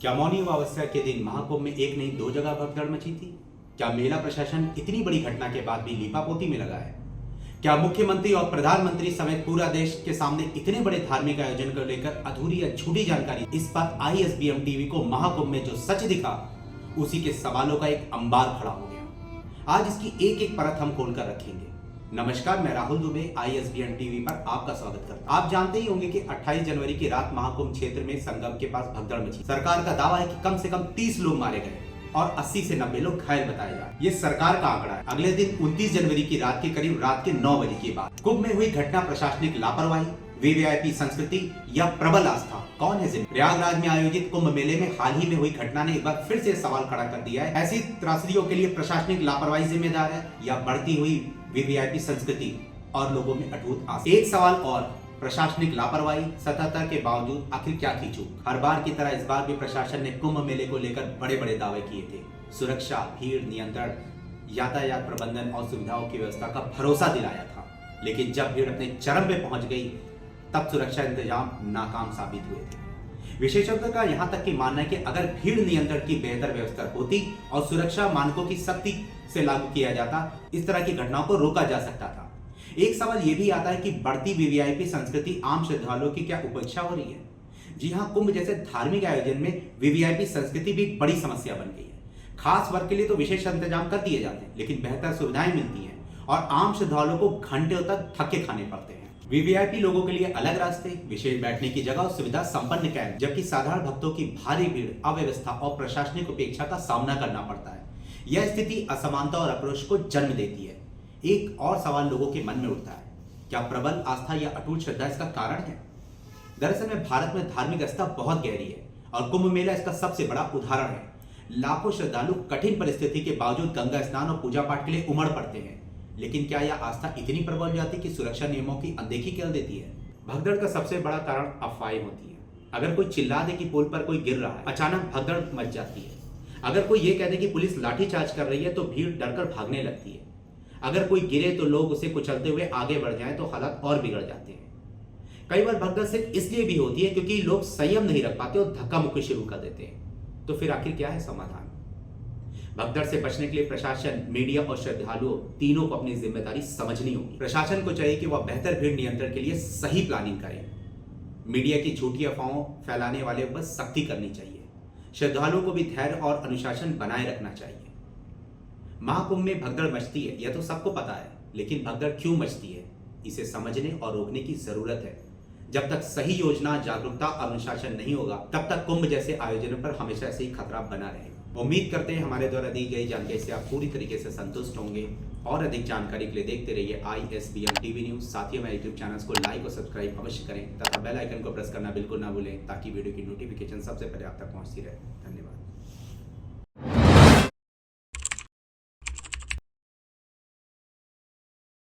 क्या मौनी अमावस्या के दिन महाकुंभ में एक नहीं दो जगह भगदड़ मची थी? क्या मेला प्रशासन इतनी बड़ी घटना के बाद भी लीपापोती में लगा है? क्या मुख्यमंत्री और प्रधानमंत्री समेत पूरा देश के सामने इतने बड़े धार्मिक आयोजन को लेकर अधूरी या झूठी जानकारी? इस पर ISBM टीवी को महाकुंभ में जो सच दिखा उसी के सवालों का एक अंबार खड़ा हो गया। आज इसकी एक एक परत हम खोलकर रखेंगे। नमस्कार, मैं राहुल दुबे ISBM टीवी पर आपका स्वागत करता हूं। आप जानते ही होंगे कि 28 जनवरी की रात महाकुंभ क्षेत्र में संगम के पास भगदड़ मची। सरकार का दावा है कि कम से कम 30 लोग मारे गए और 80 से 90 लोग घायल बताए जा रहे। ये सरकार का आंकड़ा है। अगले दिन 29 जनवरी की रात के करीब रात के 9 बजे की बात। कुंभ में हुई घटना प्रशासनिक लापरवाही, VVIP संस्कृति या प्रबल आस्था? कौन है जिम्मेदार? प्रयागराज में आयोजित कुंभ मेले में हाल ही में हुई घटना ने एक बार फिर से सवाल खड़ा कर दिया है। ऐसी त्रासदियों के लिए प्रशासनिक लापरवाही जिम्मेदार है या बढ़ती हुई VVIP संस्कृति और लोगों में अटूट आस्था? एक सवाल और, प्रशासनिक लापरवाही सतर्कता के बावजूद आखिर क्या थी चूक? हर बार की तरह इस बार भी प्रशासन ने कुंभ मेले को लेकर बड़े बड़े दावे किए थे। सुरक्षा, भीड़ नियंत्रण, यातायात प्रबंधन और सुविधाओं की व्यवस्था का भरोसा दिलाया था, लेकिन जब भीड़ अपने चरम पे पहुंच गई तब सुरक्षा इंतजाम नाकाम साबित हुए थे। विशेषज्ञों का यहां तक की मानना है कि अगर भीड़ नियंत्रण की बेहतर व्यवस्था होती और सुरक्षा मानकों की सख्ती से लागू किया जाता, इस तरह की घटनाओं को रोका जा सकता था। एक सवाल यह भी आता है कि बढ़ती VVIP संस्कृति आम श्रद्धालुओं की क्या उपेक्षा हो रही है? जी हां, कुंभ जैसे धार्मिक आयोजन में VVIP संस्कृति भी एक बड़ी समस्या बन गई है। खास वर्ग के लिए तो विशेष इंतजाम कर दिए जाते हैं, लेकिन बेहतर सुविधाएं मिलती हैं और आम श्रद्धालुओं को घंटों तक धक्के खाने पड़ते हैं। VVIP लोगों के लिए अलग रास्ते, विशेष बैठने की जगह और सुविधा संपन्न कैंप, जबकि साधारण भक्तों की भारी भीड़, अव्यवस्था और प्रशासनिक उपेक्षा का सामना करना पड़ता है। यह स्थिति असमानता और अपरोक्ष को जन्म देती है। एक और सवाल लोगों के मन में उठता है, क्या प्रबल आस्था या अटूट श्रद्धा इसका कारण है? दरअसल में भारत में धार्मिक आस्था बहुत गहरी है और कुंभ मेला इसका सबसे बड़ा उदाहरण है। लाखों श्रद्धालु कठिन परिस्थिति के बावजूद गंगा स्नान और पूजा पाठ के लिए उमड़ पड़ते हैं, लेकिन क्या यह आस्था इतनी प्रबल हो जाती है कि सुरक्षा नियमों की अनदेखी कर देती है? भगदड़ का सबसे बड़ा कारण अफवाहें होती है। अगर कोई चिल्ला दे कि पुल पर कोई गिर रहा है, अचानक भगदड़ मच जाती है। अगर कोई ये कह दे कि पुलिस लाठीचार्ज कर रही है तो भीड़ डरकर भागने लगती है। अगर कोई गिरे तो लोग उसे कुचलते हुए आगे बढ़ जाएं तो हालात और बिगड़ जाते हैं। कई बार भगदड़ सिर्फ इसलिए भी होती है क्योंकि लोग संयम नहीं रख पाते और धक्का मुक्की शुरू कर देते हैं। तो फिर आखिर क्या है समाधान? भगदड़ से बचने के लिए प्रशासन, मीडिया और श्रद्धालुओं तीनों को अपनी जिम्मेदारी समझनी होगी। प्रशासन को चाहिए कि वह बेहतर भीड़ नियंत्रण के लिए सही प्लानिंग करे। मीडिया की झूठी अफवाहों फैलाने वाले पर सख्ती करनी चाहिए। श्रद्धालुओं को भी धैर्य और अनुशासन बनाए रखना चाहिए। महाकुंभ में भगदड़ मचती है, यह तो सबको पता है, लेकिन भगदड़ क्यों मचती है इसे समझने और रोकने की जरूरत है। जब तक सही योजना, जागरूकता और अनुशासन नहीं होगा तब तक कुंभ जैसे आयोजनों पर हमेशा से ही खतरा बना रहेगा। उम्मीद करते हैं हमारे द्वारा दी गई जानकारी से आप पूरी तरीके से संतुष्ट होंगे और अधिक जानकारी के लिए देखते रहिए ISBM टीवी न्यूज। साथ ही हमारे YouTube चैनल को लाइक और सब्सक्राइब अवश्य करें तथा बेल आइकन को प्रेस करना बिल्कुल ना भूलें ताकि वीडियो की नोटिफिकेशन सबसे पहले आप तक पहुंचती रहे। धन्यवाद।